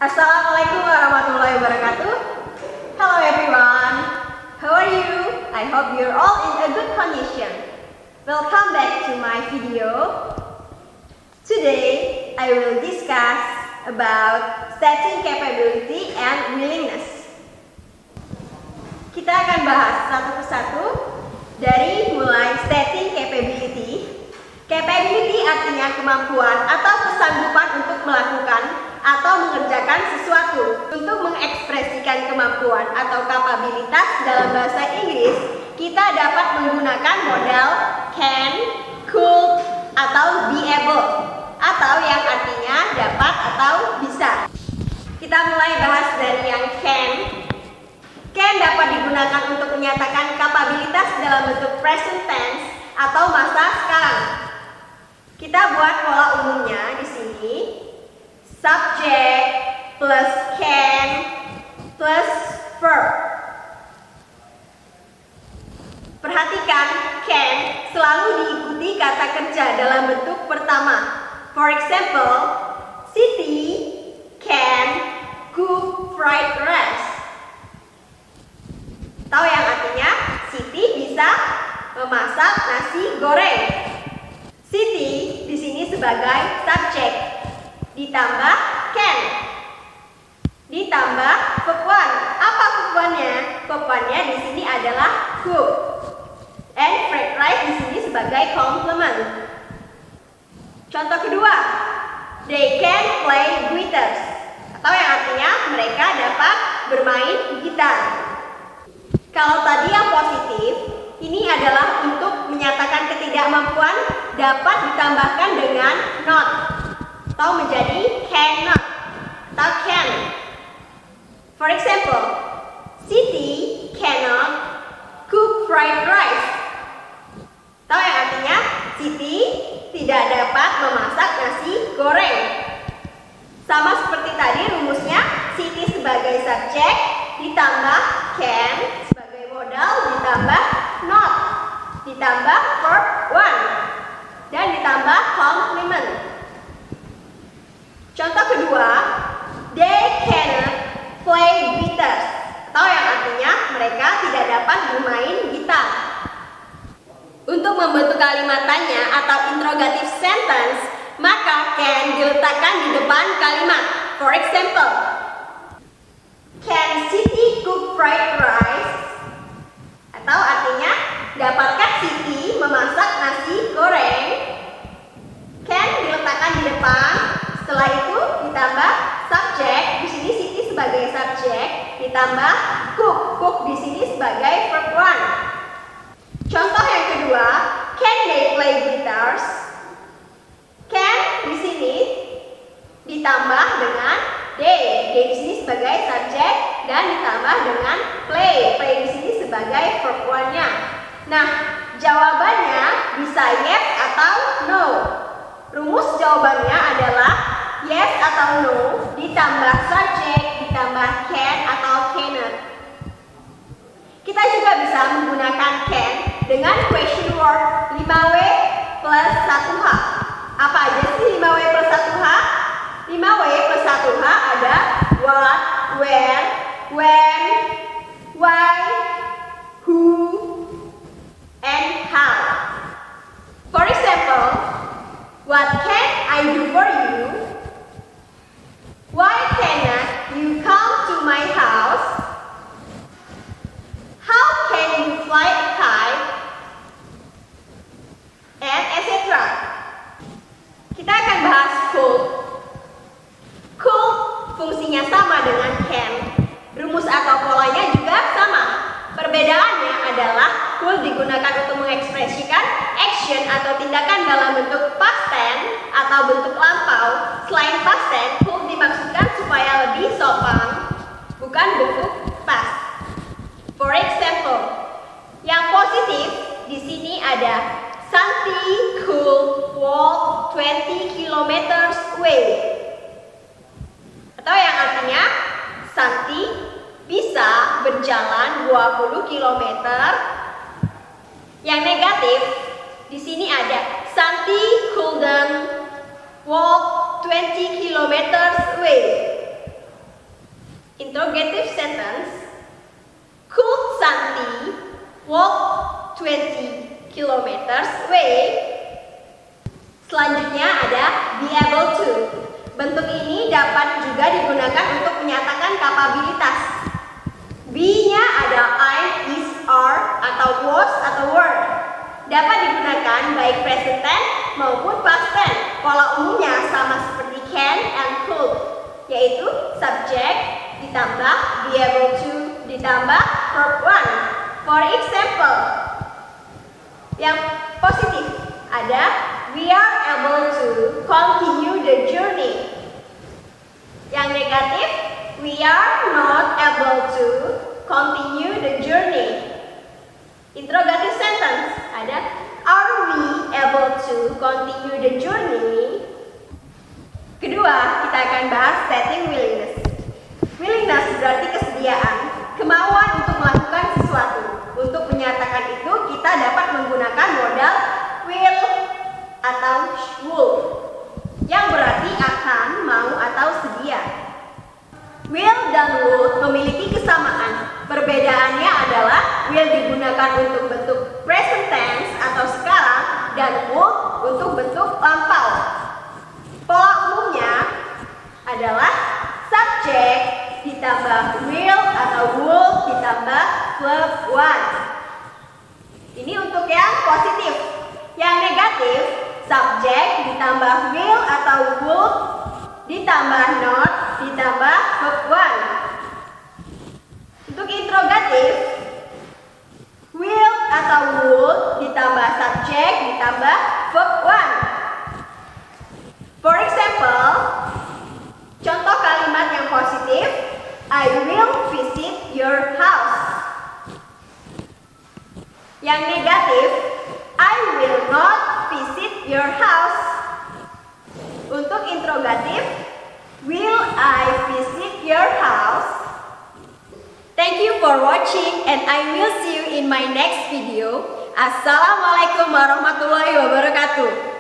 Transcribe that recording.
Assalamualaikum warahmatullahi wabarakatuh. Hello everyone. How are you? I hope you're all in a good condition. Welcome back to my video. Today I will discuss about setting capability and willingness. Kita akan bahas satu persatu dari mulai setting capability. Capability artinya kemampuan atau kesanggupan untuk melakukan atau mengerjakan sesuatu. Untuk mengekspresikan kemampuan atau kapabilitas dalam bahasa Inggris, kita dapat menggunakan modal can, could, atau be able, atau yang artinya dapat atau bisa. Kita mulai bahas dari yang can. Can dapat digunakan untuk menyatakan kapabilitas dalam bentuk present tense atau masa sekarang. Kita buat pola umumnya di sini. Subject plus can plus verb. Perhatikan, can selalu diikuti kata kerja dalam bentuk pertama. For example, Siti can cook fried rice. Tahu yang artinya Siti bisa memasak nasi goreng. Siti di sini sebagai subjek, ditambah can, ditambah verb one. Apa verb one-nya? Verb one-nya di sini adalah cook, and fried rice di sini sebagai complement. Contoh kedua, they can play guitars, atau yang artinya mereka dapat bermain gitar. Kalau tadi yang positif, ini adalah untuk menyatakan ketidakmampuan dapat ditambahkan dengan not, atau menjadi cannot atau can. For example, Siti cannot cook fried rice. Tahu yang artinya Siti tidak dapat memasak nasi goreng. Sama seperti tadi rumusnya, Siti sebagai subjek ditambah can sebagai modal ditambah not ditambah verb one dan ditambah complement. Contoh kedua, they cannot play guitars, atau yang artinya mereka tidak dapat bermain gitar. Untuk membentuk kalimat tanya atau interrogative sentence, maka can diletakkan di depan kalimat. For example, can Siti cook fried rice? Atau artinya, dapatkah Siti memasak nasi goreng? Can diletakkan di depan. Setelah itu ditambah subjek, di sini Siti sebagai subjek, ditambah cook, cook di sini sebagai verb one. Contoh yang kedua, can they play guitars? Can di sini ditambah dengan they di sini sebagai subjek dan ditambah dengan play, play di sini sebagai verb one-nya. Nah, jawabannya bisa yes atau no. Rumus jawabannya adalah yes atau no ditambah subjek ditambah can atau cannot. Kita juga bisa menggunakan can dengan question word 5W plus 1H. Apa aja sih 5W plus 1H? 5W plus 1H ada what, where, when, why, who, and how. For example, what can I do for you? Why cannot you come to my house? How can you fly a kite? And etc. Kita akan bahas could. Could fungsinya sama dengan can. Rumus atau polanya juga sama. Perbedaannya adalah could digunakan untuk mengekspresikan action atau tindakan dalam bentuk past tense atau bentuk lampau. Selain past tense, could dimaksudkan supaya lebih sopan, bukan bentuk past. For example, yang positif di sini ada Santi could walk 20 kilometers away. Atau yang artinya Santi bisa berjalan 20 km. Yang negatif di sini ada Santi couldn't 20 kilometers away. Interrogative sentence. Could Santi walk 20 kilometers away? Selanjutnya ada be able to. Bentuk ini dapat juga digunakan untuk menyatakan kapabilitas. Be-nya ada I'm, is, are, atau was, atau were. Dapat digunakan baik present tense maupun past tense. Pola umumnya sama seperti can and could, yaitu subject ditambah be able to ditambah verb one. For example, yang positif ada we are able to continue the journey. Yang negatif, we are not able to continue the journey. Interrogative sentence ada are we able to continue the journey? Kedua, kita akan bahas setting willingness. Willingness berarti kesediaan, kemauan untuk melakukan sesuatu. Untuk menyatakan itu, kita dapat menggunakan modal will atau would, yang berarti akan, mau, atau sedia. Will dan would memiliki kesamaan. Perbedaannya adalah will digunakan untuk bentuk present tense atau sekarang dan would untuk bentuk lampau. Pola umumnya adalah subject ditambah will atau would ditambah verb one. Ini untuk yang positif. Yang negatif, subject ditambah will atau would ditambah not ditambah verb one. Untuk interrogatif, will atau would ditambah subject ditambah verb one. For example, contoh kalimat yang positif, I will visit your house. Yang negatif, I will not visit your house. Untuk interrogatif, will I visit your house? Thank you for watching and I will see you in my next video. Assalamualaikum warahmatullahi wabarakatuh.